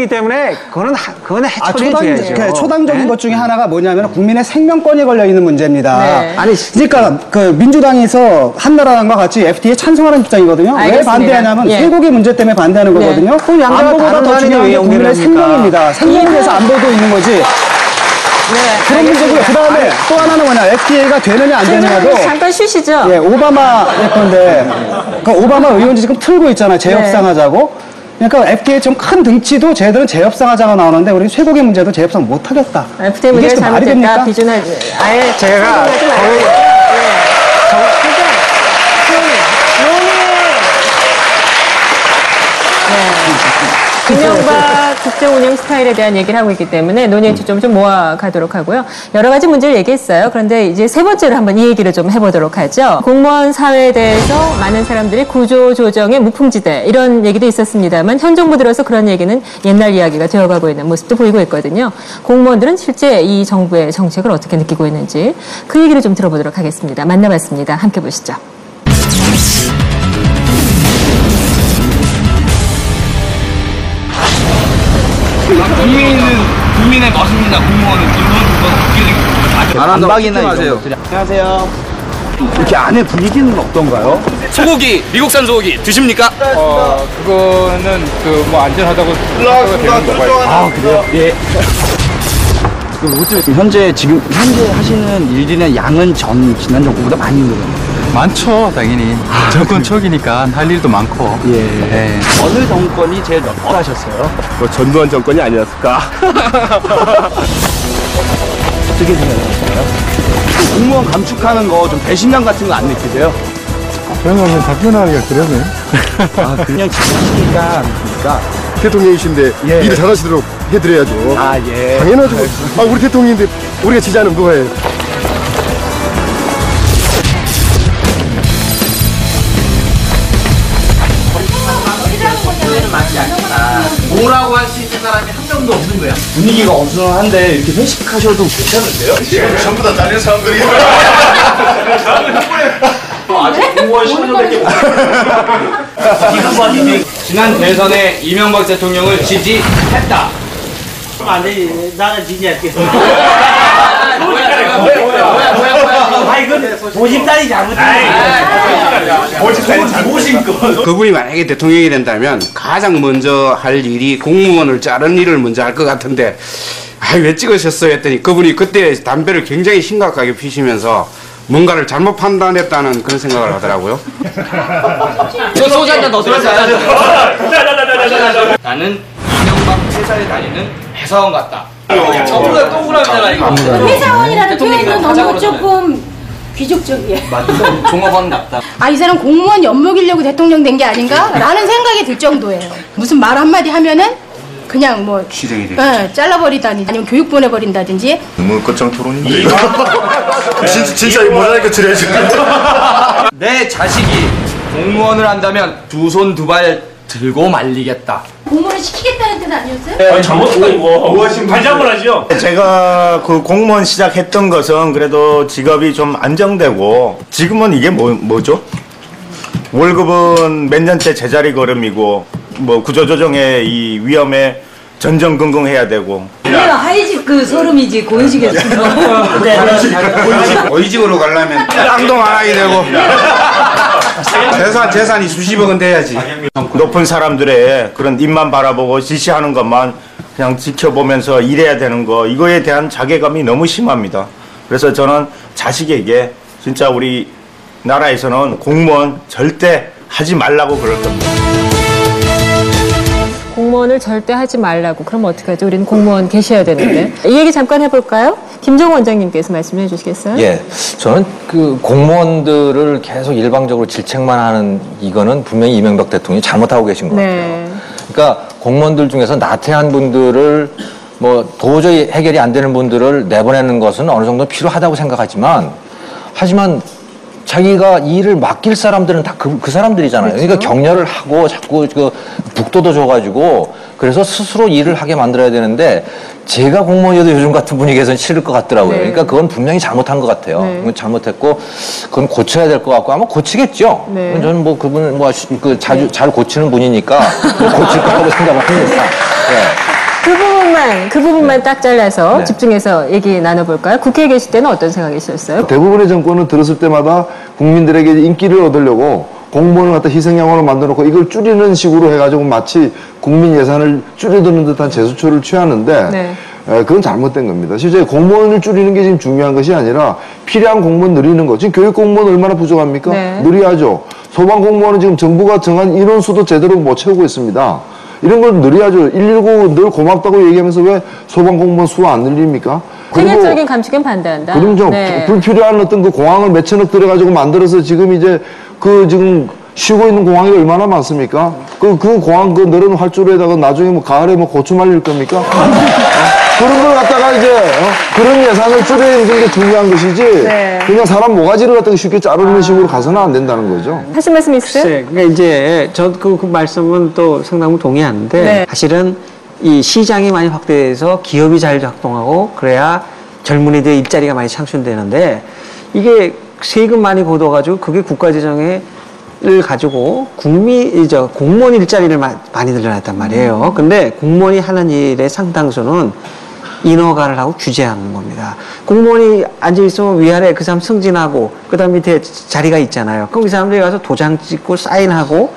초당적이기 때문에 그거는 처리해줘야죠. 초당적인 것 중에 하나가 뭐냐면 국민의 생명권이 걸려 있는 문제입니다. 네. 아니 그러니까 그 민주당에서 한나라당과 같이 FTA에 찬성하는 입장이거든요. 알겠습니다. 왜 반대하냐면 예. 쇠고기 문제 때문에 반대하는 거거든요. 안보보다 더 중요한 게 국민의 생명입니다. 생명을 위해서 안보도 있는 거지. 네, 그런 문제고요. 그 다음에 또 하나는 뭐냐, FTA가 되느냐 안 되느냐도. 잠깐 쉬시죠. 예, 오바마 예컨대, 그러니까 오바마 의원이 지금 틀고 있잖아요. 재협상하자고. 그러니까 FTA 좀 큰 등치도 쟤들은 재협상하자고 나오는데 우리 쇠고기 문제도 재협상 못 하겠다. FTA 문제가 잘못됐다. 비준할 아예 제가 이명박 국정 운영 스타일에 대한 얘기를 하고 있기 때문에 논의의 초점을 좀 모아가도록 하고요. 여러 가지 문제를 얘기했어요. 그런데 이제 세 번째로 한번 이 얘기를 좀 해보도록 하죠. 공무원 사회에 대해서 많은 사람들이 구조조정의 무풍지대 이런 얘기도 있었습니다만 현 정부 들어서 그런 얘기는 옛날 이야기가 되어가고 있는 모습도 보이고 있거든요. 공무원들은 실제 이 정부의 정책을 어떻게 느끼고 있는지 그 얘기를 좀 들어보도록 하겠습니다. 만나봤습니다. 함께 보시죠. 국민의 맛입니다. 공무원은 안박이나 마세요. 안녕하세요. 이렇게 안에 분위기는 어떤가요? 소고기, 미국산 소고기 드십니까? 그거는 뭐 안전하다고 생각이 되는 거예요. 아, 그래요? 예. 현재 하시는 일들의 양은 지난 정부보다 많이 늘어요. 많죠, 당연히. 정권 초기니까 할 일도 많고. 예. 어느 정권이 제일 몇 번 하셨어요? 뭐 전두환 정권이 아니었을까? 어떻게 생각하세요? 공무원 감축하는 거 좀 배신감 같은 거 안 느끼세요? 저는 답변하기가 그러네. 아, 그냥 지나치니까 아닙니까? 대통령이신데 예. 일을 잘하시도록 해드려야죠. 아, 예. 당연하죠. 아, 우리 대통령인데 우리가 지지 않으면 누가 해? 뭐라고 할 수 있는 사람이 한 명도 없는 거야. 분위기가 어수선한데 이렇게 회식하셔도 괜찮은데요? 지금 전부 다 잘린 사람들이. 아직 공무원 신분밖에 지난 대선에 이명박 대통령을 지지했다. 안 되지. 나는 지지할게. 뭐야. 이건 모집단이 잘못했네. 그분이 만약에 대통령이 된다면 가장 먼저 할 일이 공무원을 자른 일을 먼저 할 것 같은데 왜 찍으셨어요 했더니 그분이 그때 담배를 굉장히 심각하게 피시면서 뭔가를 잘못 판단했다는 그런 생각을 하더라고요. 저 소주 한잔 더 들어가자. 나는 이명박 회사에 다니는 회사원 같다. 저보다 동그라미잖아 이거. 회사원이라는 표현은 너무 조금 귀족적이에요. 맞죠? 종업원 같다. 아, 이 사람 공무원 엿먹이려고 대통령 된 게 아닌가? 라는 생각이 들 정도예요. 무슨 말 한마디 하면은 그냥 뭐 실행이 되겠죠. 잘라버리다든지 아니면 교육 보내버린다든지. 너무 끝장 토론인데. 진짜 이거 모자이크 처리해야지. 내 자식이 공무원을 한다면 두 손 두 발 들고 말리겠다. 공무원을 시키겠다는 뜻 아니었어요? 잘못했다 이거. 다시 한번 하죠. 제가 그 공무원 시작했던 것은 그래도 직업이 좀 안정되고 지금은 이게 뭐죠? 월급은 몇 년째 제자리 걸음이고 뭐 구조조정의 이 위험에 전전긍긍해야 되고. 내가 하이직 그 소름이지 고위직에서. 고위직으로 가려면 땅도 많아야 되고 재산이 수십억은 돼야지. 높은 사람들의 그런 입만 바라보고 지시하는 것만 그냥 지켜보면서 일해야 되는 거, 이거에 대한 자괴감이 너무 심합니다. 그래서 저는 자식에게 진짜 우리 나라에서는 공무원 절대 하지 말라고 그럴 겁니다. 공무원을 절대 하지 말라고. 그럼 어떡하죠? 우리는 공무원 계셔야 되는데. 이 얘기 잠깐 해볼까요? 김종호 원장님께서 말씀해 주시겠어요? 예. 저는 그 공무원들을 계속 일방적으로 질책만 하는 이거는 분명히 이명박 대통령이 잘못하고 계신 것 같아요. 그러니까 공무원들 중에서 나태한 분들을 뭐 도저히 해결이 안 되는 분들을 내보내는 것은 어느 정도 필요하다고 생각하지만 하지만 자기가 일을 맡길 사람들은 다 그 사람들이잖아요. 그렇죠? 그러니까 격려를 하고 자꾸 그 북도도 줘가지고 그래서 스스로 일을 하게 만들어야 되는데 제가 공무원이어도 요즘 같은 분위기에서는 싫을 것 같더라고요. 그러니까 그건 분명히 잘못한 것 같아요. 그건 잘못했고 그건 고쳐야 될 것 같고 아마 고치겠죠. 저는 뭐 그분은 뭐 잘 고치는 분이니까 고칠 거라고 생각을 합니다. 네. 그 부분만 딱 잘라서 집중해서 얘기 나눠볼까요? 국회에 계실 때는 어떤 생각이셨어요? 대부분의 정권은 들었을 때마다 국민들에게 인기를 얻으려고 공무원을 갖다 희생양으로 만들어놓고 이걸 줄이는 식으로 해가지고 마치 국민 예산을 줄여드는 듯한 재수초를 취하는데 그건 잘못된 겁니다. 실제 공무원을 줄이는 게 지금 중요한 것이 아니라 필요한 공무원 늘리는 거. 지금 교육 공무원 얼마나 부족합니까? 늘려야죠. 소방 공무원은 지금 정부가 정한 인원수도 제대로 못 채우고 있습니다. 이런 걸 늘려야죠. 119 늘 고맙다고 얘기하면서 왜 소방 공무원 수 안 늘립니까? 세계적인 감축엔 반대한다. 그럼 좀 불필요한 어떤 그 공항을 몇천억 들여가지고 만들어서 지금 이제 지금 쉬고 있는 공항이 얼마나 많습니까? 그 공항 늘어놓은 활주로에다가 나중에 뭐 가을에 뭐 고추 말릴 겁니까? 그런 걸 갖다가 이제 그런 예산을 줄여야 게 중요한 것이지 그냥 사람 모가지를 갖다가 쉽게 자르는 식으로 가서는 안 된다는 거죠. 하실 말씀 있으세요? 그러니까 이제 저 그 말씀은 또 상당히 동의하는데 사실은 이 시장이 많이 확대돼서 기업이 잘 작동하고 그래야 젊은이들 일자리가 많이 창출되는데 이게 세금 많이 걷어가지고 그게 국가재정을 가지고 공무원 일자리를 많이 늘려놨단 말이에요. 근데 공무원이 하는 일의 상당수는 인허가를 하고 규제하는 겁니다. 공무원이 앉아있으면 위아래 그 사람 승진하고 그 다음 밑에 자리가 있잖아요. 그럼 이 사람들이 가서 도장 찍고 사인하고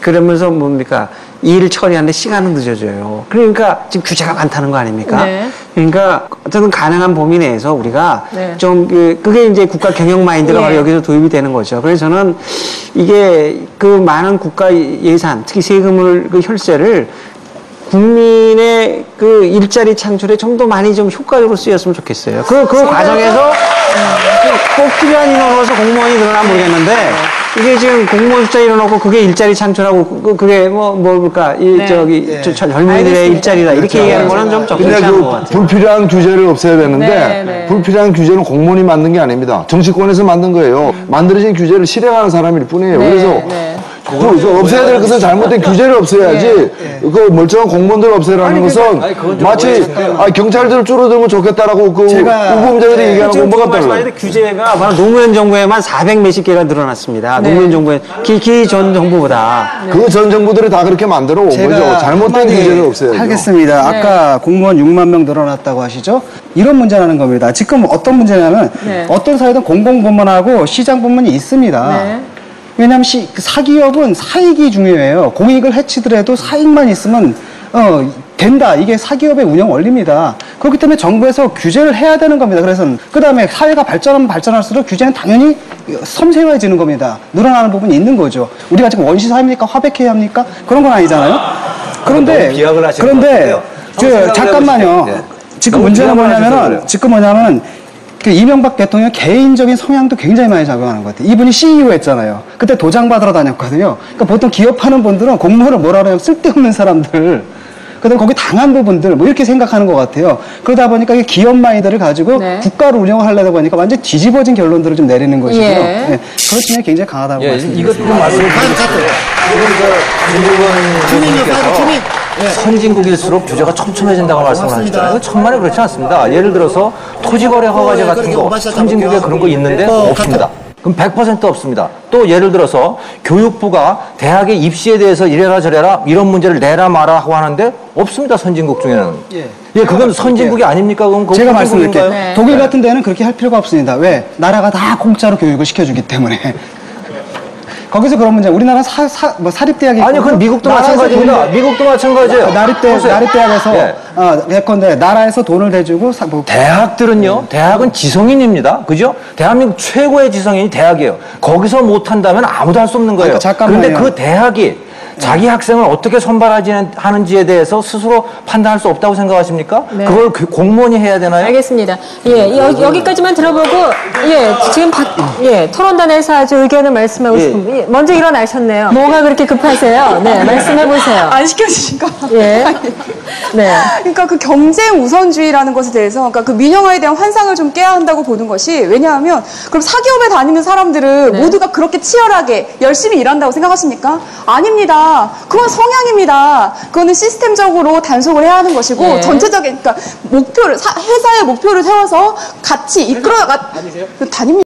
그러면서 뭡니까? 일 처리하는데 시간은 늦어져요. 그러니까 지금 규제가 많다는 거 아닙니까? 그러니까 어쨌든 가능한 범위 내에서 우리가 좀 그게 이제 국가 경영 마인드가 바로 여기서 도입이 되는 거죠. 그래서 저는 이게 그 많은 국가 예산, 특히 세금을 혈세를 국민의 그 일자리 창출에 좀 더 많이 좀 효과적으로 쓰였으면 좋겠어요. 그 과정에서 꼭 필요한 인원으로서 공무원이 늘어나면 모르겠는데 이게 지금 공무원 숫자 일어나고 그게 일자리 창출하고 그게 뭘까 젊은이들의 일자리다 이렇게 얘기하는 거는 좀 적절한 것 같아요. 불필요한 규제를 없애야 되는데 불필요한 규제는 공무원이 만든 게 아닙니다. 정치권에서 만든 거예요. 만들어진 규제를 실행하는 사람일 뿐이에요. 그래서 없애야 될 것은 잘못된 규제를 없애야지 그 멀쩡한 공무원들 없애라는 것은 마치 경찰들 줄어들면 좋겠다라고 우범자들이 얘기하는 건 뭐가 달라요? 규제가 바로 노무현 정부에만 400 몇십 개가 늘어났습니다. 노무현 정부에 기존 정부보다 그 전 정부들이 다 그렇게 만들어 온 거죠. 잘못된 규제를 없애야죠. 하겠습니다. 아까 공무원 6만 명 늘어났다고 하시죠? 이런 문제라는 겁니다. 지금 어떤 문제냐면 어떤 사회든 공공부문하고 시장부문이 있습니다. 왜냐하면 사기업은 사익이 중요해요. 공익을 해치더라도 사익만 있으면 된다. 이게 사기업의 운영 원리입니다. 그렇기 때문에 정부에서 규제를 해야 되는 겁니다. 그래서 그 다음에 사회가 발전하면 발전할수록 규제는 당연히 섬세해지는 겁니다. 늘어나는 부분이 있는 거죠. 우리가 지금 원시 사회입니까? 화백해야 합니까? 그런 건 아니잖아요. 그런데 잠깐만요. 지금 문제는 뭐냐면은 그 이명박 대통령 개인적인 성향도 굉장히 많이 작용하는 것 같아요. 이분이 CEO 했잖아요. 그때 도장 받으러 다녔거든요. 그러니까 보통 기업하는 분들은 공무원을 뭐라 그러냐면 쓸데없는 사람들, 그다음에 거기 당한 부분들 뭐 이렇게 생각하는 것 같아요. 그러다 보니까 이 기업 마인드를 가지고 국가를 운영을 하려다 보니까 완전 뒤집어진 결론들을 좀 내리는 것이고요. 그것 때문에 굉장히 강하다고 말씀드립니다. 이것도 말씀드리면 선진국일수록 규제가 촘촘해진다고 말씀을 하시잖아요. 천만에 그렇지 않습니다. 예를 들어서 토지거래 허가제 같은 거 선진국에 그런 거 있는데 없습니다. 그럼 100% 없습니다. 또 예를 들어서 교육부가 대학의 입시에 대해서 이래라 저래라 이런 문제를 내라 마라 하고 하는데 없습니다. 선진국 중에는. 그건 선진국이 아닙니까? 그건 제가 말씀드릴게요. 독일 같은 데는 그렇게 할 필요가 없습니다. 왜? 나라가 다 공짜로 교육을 시켜주기 때문에. 거기서 그런 문제. 우리나라 사립대학이 아니, 그건 미국도 마찬가지입니다. 미국도 마찬가지예요. 나립대학에서 예컨대 나라에서 돈을 대주고 대학들은요. 대학은 지성인입니다. 그죠? 대한민국 최고의 지성인이 대학이에요. 거기서 못한다면 아무도 할 수 없는 거예요. 그런데 그 대학이 자기 학생을 어떻게 선발하는지에 대해서 스스로 판단할 수 없다고 생각하십니까? 그걸 공무원이 해야 되나요? 알겠습니다. 여기까지만 들어보고, 지금 토론단에서 아주 의견을 말씀하고 싶은 분, 먼저 일어나셨네요. 뭐가 그렇게 급하세요? 말씀해보세요. 안 시켜주신가? 그러니까 그 경쟁 우선주의라는 것에 대해서, 그러니까 그 민영화에 대한 환상을 좀 깨야 한다고 보는 것이, 왜냐하면, 그럼 사기업에 다니는 사람들은 모두가 그렇게 치열하게 열심히 일한다고 생각하십니까? 아닙니다. 그건 성향입니다. 그거는 시스템적으로 단속을 해야 하는 것이고 전체적인 그러니까 목표를 회사의 목표를 세워서 같이 이끌어가 다닙니다.